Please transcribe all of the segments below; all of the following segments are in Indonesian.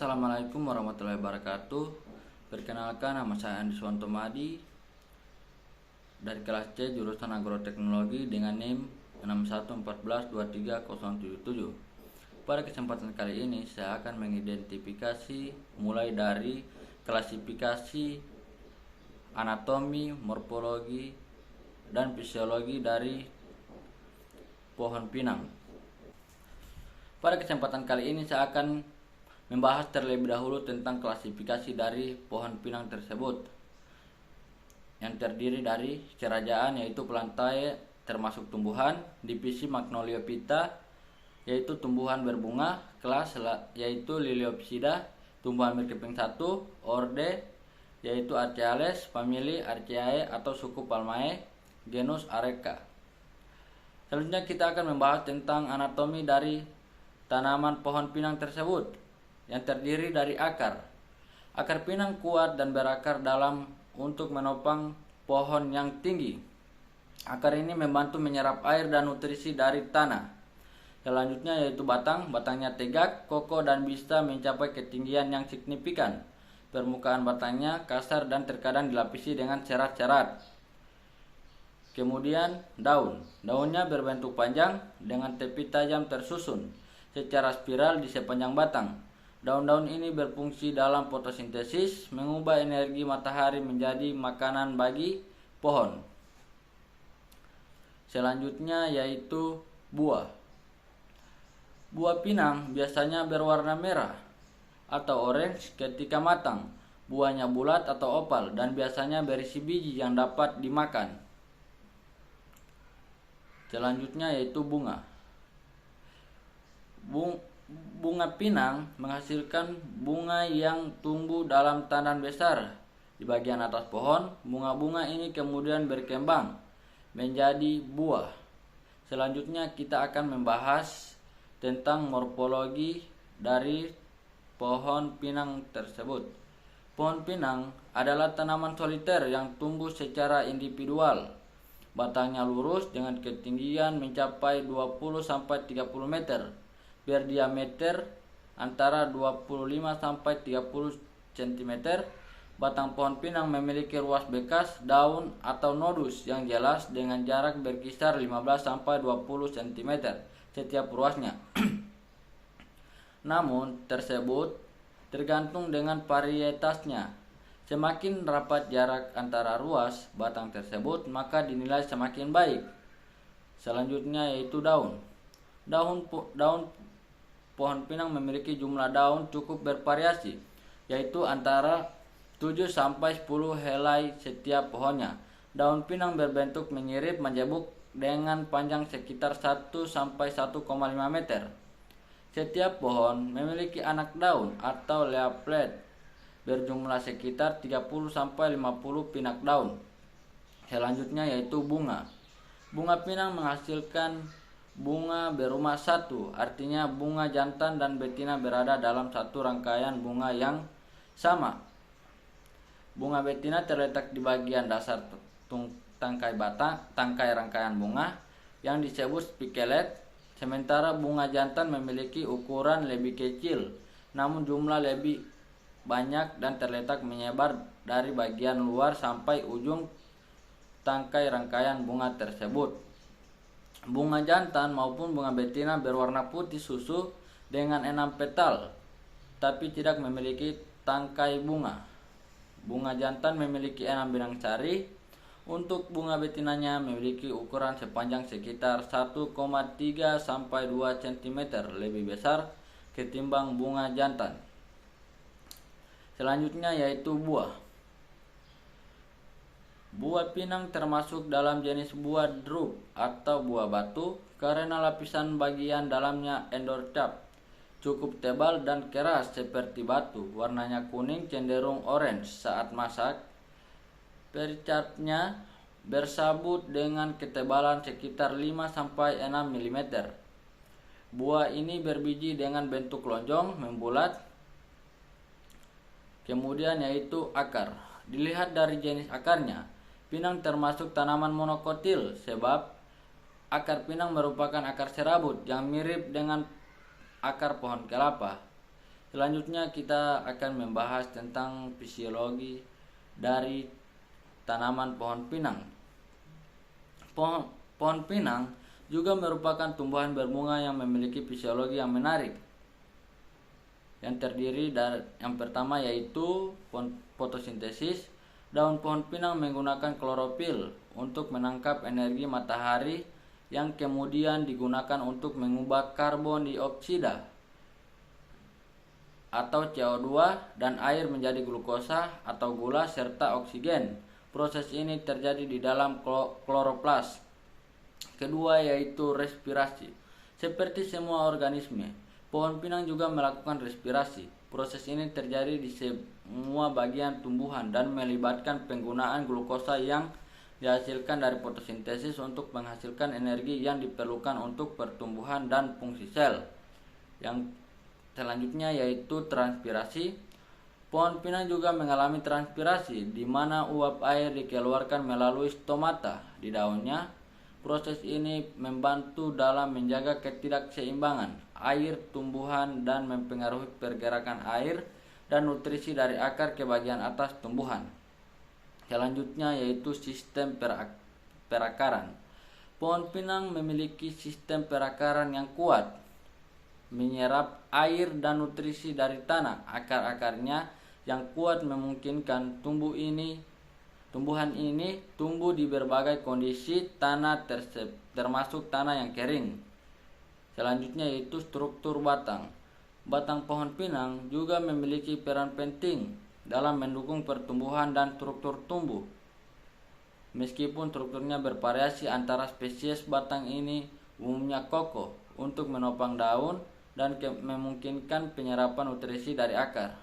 Assalamualaikum warahmatullahi wabarakatuh. Perkenalkan, nama saya Andi Suwanto Madi dari kelas C jurusan Agroteknologi dengan NIM 6114230077. Pada kesempatan kali ini saya akan mengidentifikasi mulai dari klasifikasi, anatomi, morfologi, dan fisiologi dari pohon pinang. Pada kesempatan kali ini saya akan membahas terlebih dahulu tentang klasifikasi dari pohon pinang tersebut yang terdiri dari kerajaan yaitu Plantae termasuk tumbuhan, divisi Magnoliophyta yaitu tumbuhan berbunga, kelas yaitu Liliopsida, tumbuhan berkeping 1, orde yaitu Archaeales, famili Archaea atau suku Palmae, genus Areca. Selanjutnya kita akan membahas tentang anatomi dari tanaman pohon pinang tersebut yang terdiri dari akar. Akar pinang kuat dan berakar dalam untuk menopang pohon yang tinggi. Akar ini membantu menyerap air dan nutrisi dari tanah. Selanjutnya yaitu batang. Batangnya tegak, kokoh dan bisa mencapai ketinggian yang signifikan. Permukaan batangnya kasar dan terkadang dilapisi dengan serat-serat. Kemudian daun. Daunnya berbentuk panjang dengan tepi tajam tersusun secara spiral di sepanjang batang. Daun-daun ini berfungsi dalam fotosintesis, mengubah energi matahari menjadi makanan bagi pohon. Selanjutnya yaitu buah. Buah pinang biasanya berwarna merah atau orange ketika matang. Buahnya bulat atau oval dan biasanya berisi biji yang dapat dimakan. Selanjutnya yaitu bunga. Bunga pinang menghasilkan bunga yang tumbuh dalam tandan besar di bagian atas pohon. Bunga-bunga ini kemudian berkembang menjadi buah. Selanjutnya kita akan membahas tentang morfologi dari pohon pinang tersebut. Pohon pinang adalah tanaman soliter yang tumbuh secara individual. Batangnya lurus dengan ketinggian mencapai 20-30 meter. Berdiameter antara 25-30 cm. Batang pohon pinang memiliki ruas bekas daun atau nodus yang jelas dengan jarak berkisar 15-20 cm setiap ruasnya. Namun tersebut tergantung dengan varietasnya. Semakin rapat jarak antara ruas batang tersebut, maka dinilai semakin baik. Selanjutnya yaitu daun. Daun pohon pinang memiliki jumlah daun cukup bervariasi, yaitu antara 7-10 helai setiap pohonnya. Daun pinang berbentuk menyirip menjabuk dengan panjang sekitar 1-1,5 meter. Setiap pohon memiliki anak daun atau leaflet berjumlah sekitar 30-50 pinak daun. Selanjutnya yaitu bunga. Bunga pinang menghasilkan bunga berumah satu, artinya bunga jantan dan betina berada dalam satu rangkaian bunga yang sama. Bunga betina terletak di bagian dasar tangkai rangkaian bunga yang disebut spikelet, sementara bunga jantan memiliki ukuran lebih kecil, namun jumlah lebih banyak dan terletak menyebar dari bagian luar sampai ujung tangkai rangkaian bunga tersebut. Bunga jantan maupun bunga betina berwarna putih susu dengan 6 petal, tapi tidak memiliki tangkai bunga. Bunga jantan memiliki 6 benang sari. Untuk bunga betinanya memiliki ukuran sepanjang sekitar 1,3-2 cm lebih besar ketimbang bunga jantan. Selanjutnya yaitu buah. Buah pinang termasuk dalam jenis buah drup atau buah batu karena lapisan bagian dalamnya endorcap cukup tebal dan keras seperti batu. Warnanya kuning cenderung orange saat masak. Percapnya bersabut dengan ketebalan sekitar 5-6 mm. Buah ini berbiji dengan bentuk lonjong membulat. Kemudian yaitu akar. Dilihat dari jenis akarnya, pinang termasuk tanaman monokotil sebab akar pinang merupakan akar serabut yang mirip dengan akar pohon kelapa. Selanjutnya kita akan membahas tentang fisiologi dari tanaman pohon pinang. Pohon pinang juga merupakan tumbuhan berbunga yang memiliki fisiologi yang menarik, yang terdiri dari yang pertama yaitu fotosintesis. Daun pohon pinang menggunakan klorofil untuk menangkap energi matahari yang kemudian digunakan untuk mengubah karbon dioksida atau CO2 dan air menjadi glukosa atau gula serta oksigen. Proses ini terjadi di dalam kloroplas. Kedua yaitu respirasi. Seperti semua organisme, pohon pinang juga melakukan respirasi. Proses ini terjadi di semua bagian tumbuhan dan melibatkan penggunaan glukosa yang dihasilkan dari fotosintesis untuk menghasilkan energi yang diperlukan untuk pertumbuhan dan fungsi sel. Yang selanjutnya yaitu transpirasi. Pohon pinang juga mengalami transpirasi, di mana uap air dikeluarkan melalui stomata di daunnya. Proses ini membantu dalam menjaga ketidakseimbangan air tumbuhan dan mempengaruhi pergerakan air dan nutrisi dari akar ke bagian atas tumbuhan. Selanjutnya yaitu sistem perakaran. Pohon pinang memiliki sistem perakaran yang kuat, menyerap air dan nutrisi dari tanah. Akar-akarnya yang kuat memungkinkan tumbuhan ini tumbuh di berbagai kondisi tanah termasuk tanah yang kering. Selanjutnya yaitu struktur batang. Batang pohon pinang juga memiliki peran penting dalam mendukung pertumbuhan dan struktur tumbuh. Meskipun strukturnya bervariasi antara spesies, batang ini umumnya kokoh untuk menopang daun dan memungkinkan penyerapan nutrisi dari akar.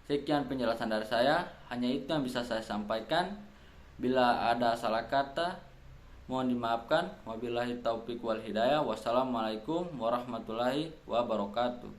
Sekian penjelasan dari saya, hanya itu yang bisa saya sampaikan. Bila ada salah kata, mohon dimaafkan. Wabillahi taufiq wal hidayah. Wassalamualaikum warahmatullahi wabarakatuh.